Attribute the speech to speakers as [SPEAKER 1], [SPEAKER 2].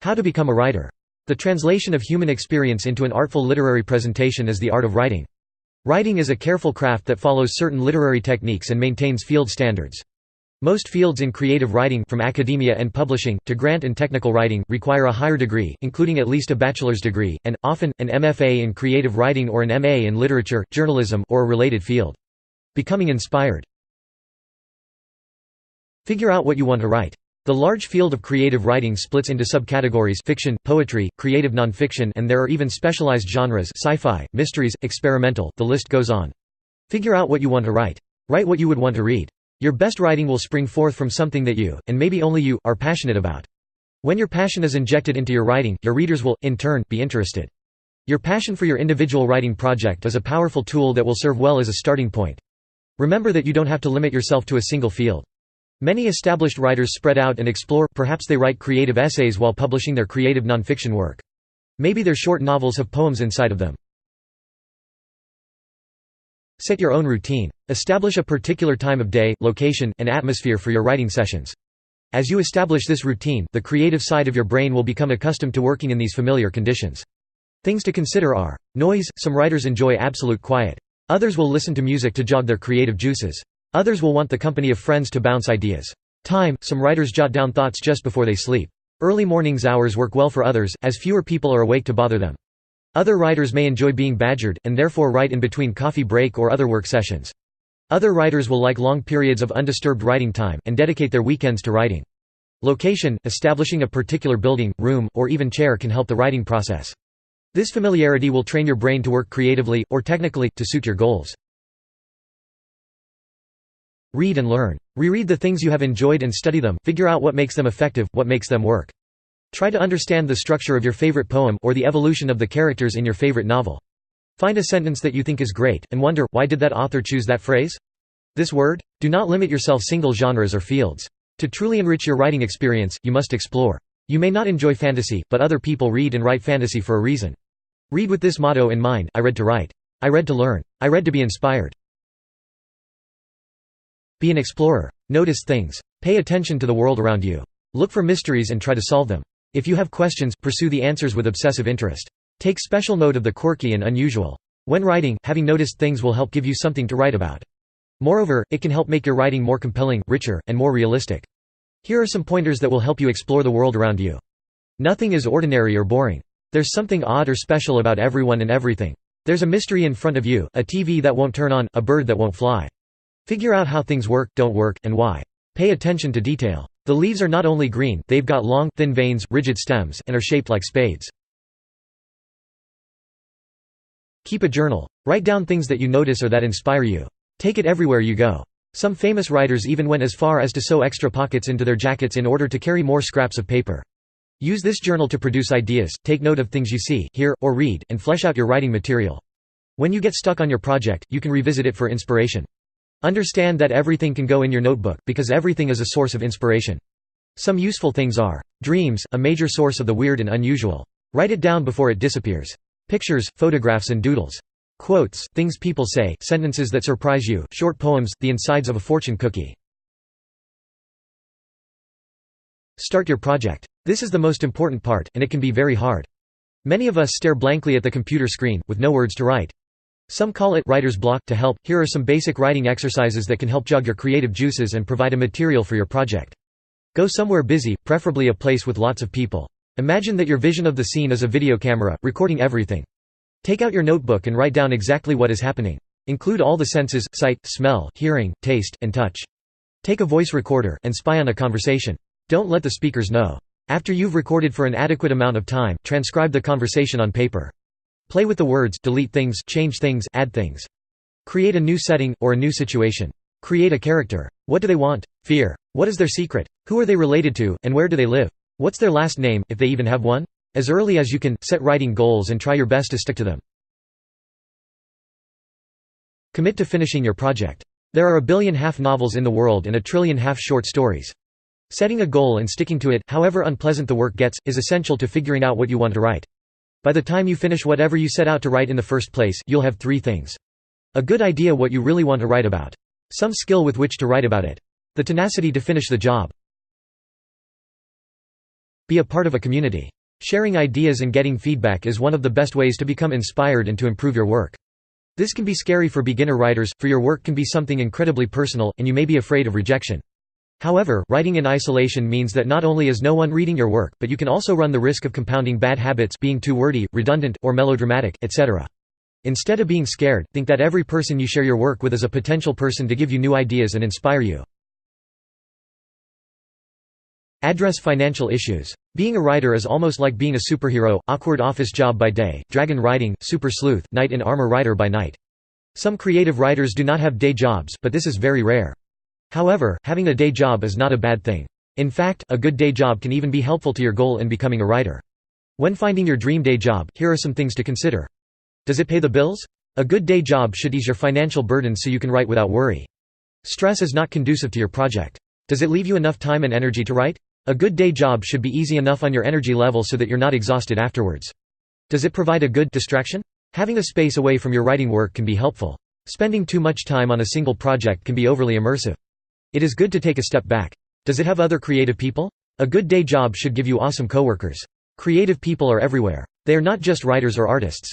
[SPEAKER 1] How to become a writer. The translation of human experience into an artful literary presentation is the art of writing. Writing is a careful craft that follows certain literary techniques and maintains field standards. Most fields in creative writing, from academia and publishing, to grant and technical writing, require a higher degree, including at least a bachelor's degree, and, often, an MFA in creative writing or an MA in literature, journalism, or a related field. Becoming inspired. Figure out what you want to write. The large field of creative writing splits into subcategories: fiction, poetry, creative nonfiction, and there are even specialized genres: sci-fi, mysteries, experimental, the list goes on. Figure out what you want to write. Write what you would want to read. Your best writing will spring forth from something that you, and maybe only you, are passionate about. When your passion is injected into your writing, your readers will, in turn, be interested. Your passion for your individual writing project is a powerful tool that will serve well as a starting point. Remember that you don't have to limit yourself to a single field. Many established writers spread out and explore. Perhaps they write creative essays while publishing their creative nonfiction work. Maybe their short novels have poems inside of them. Set your own routine. Establish a particular time of day, location, and atmosphere for your writing sessions. As you establish this routine, the creative side of your brain will become accustomed to working in these familiar conditions. Things to consider are: noise. Some writers enjoy absolute quiet. Others will listen to music to jog their creative juices. Others will want the company of friends to bounce ideas. Time. Some writers jot down thoughts just before they sleep. Early mornings hours work well for others, as fewer people are awake to bother them. Other writers may enjoy being badgered, and therefore write in between coffee break or other work sessions. Other writers will like long periods of undisturbed writing time, and dedicate their weekends to writing. Location. Establishing a particular building, room, or even chair can help the writing process. This familiarity will train your brain to work creatively, or technically, to suit your goals. Read and learn. Reread the things you have enjoyed and study them. Figure out what makes them effective, what makes them work. Try to understand the structure of your favorite poem, or the evolution of the characters in your favorite novel. Find a sentence that you think is great, and wonder, why did that author choose that phrase? This word? Do not limit yourself single genres or fields. To truly enrich your writing experience, you must explore. You may not enjoy fantasy, but other people read and write fantasy for a reason. Read with this motto in mind: I read to write. I read to learn. I read to be inspired. Be an explorer. Notice things. Pay attention to the world around you. Look for mysteries and try to solve them. If you have questions, pursue the answers with obsessive interest. Take special note of the quirky and unusual. When writing, having noticed things will help give you something to write about. Moreover, it can help make your writing more compelling, richer, and more realistic. Here are some pointers that will help you explore the world around you. Nothing is ordinary or boring. There's something odd or special about everyone and everything. There's a mystery in front of you, a TV that won't turn on, a bird that won't fly. Figure out how things work, don't work, and why. Pay attention to detail. The leaves are not only green, they've got long, thin veins, rigid stems, and are shaped like spades. Keep a journal. Write down things that you notice or that inspire you. Take it everywhere you go. Some famous writers even went as far as to sew extra pockets into their jackets in order to carry more scraps of paper. Use this journal to produce ideas, take note of things you see, hear, or read, and flesh out your writing material. When you get stuck on your project, you can revisit it for inspiration. Understand that everything can go in your notebook, because everything is a source of inspiration. Some useful things are: dreams, a major source of the weird and unusual. Write it down before it disappears. Pictures, photographs and doodles. Quotes, things people say, sentences that surprise you, short poems, the insides of a fortune cookie. Start your project. This is the most important part, and it can be very hard. Many of us stare blankly at the computer screen, with no words to write. Some call it writer's block. To help, here are some basic writing exercises that can help jog your creative juices and provide a material for your project. Go somewhere busy, preferably a place with lots of people. Imagine that your vision of the scene is a video camera, recording everything. Take out your notebook and write down exactly what is happening. Include all the senses: sight, smell, hearing, taste, and touch. Take a voice recorder, and spy on a conversation. Don't let the speakers know. After you've recorded for an adequate amount of time, transcribe the conversation on paper. Play with the words, delete things, change things, add things. Create a new setting, or a new situation. Create a character. What do they want? Fear. What is their secret? Who are they related to, and where do they live? What's their last name, if they even have one? As early as you can, set writing goals and try your best to stick to them. Commit to finishing your project. There are 1 billion half novels in the world and 1 trillion half short stories. Setting a goal and sticking to it, however unpleasant the work gets, is essential to figuring out what you want to write. By the time you finish whatever you set out to write in the first place, you'll have 3 things. A good idea what you really want to write about. Some skill with which to write about it. The tenacity to finish the job. Be a part of a community. Sharing ideas and getting feedback is one of the best ways to become inspired and to improve your work. This can be scary for beginner writers, for your work can be something incredibly personal, and you may be afraid of rejection. However, writing in isolation means that not only is no one reading your work, but you can also run the risk of compounding bad habits, being too wordy, redundant, or melodramatic, etc. Instead of being scared, think that every person you share your work with is a potential person to give you new ideas and inspire you. Address financial issues. Being a writer is almost like being a superhero, awkward office job by day, dragon riding, super sleuth, knight in armor writer by night. Some creative writers do not have day jobs, but this is very rare. However, having a day job is not a bad thing. In fact, a good day job can even be helpful to your goal in becoming a writer. When finding your dream day job, here are some things to consider. Does it pay the bills? A good day job should ease your financial burden so you can write without worry. Stress is not conducive to your project. Does it leave you enough time and energy to write? A good day job should be easy enough on your energy level so that you're not exhausted afterwards. Does it provide a good distraction? Having a space away from your writing work can be helpful. Spending too much time on a single project can be overly immersive. It is good to take a step back. Does it have other creative people? A good day job should give you awesome coworkers. Creative people are everywhere. They are not just writers or artists.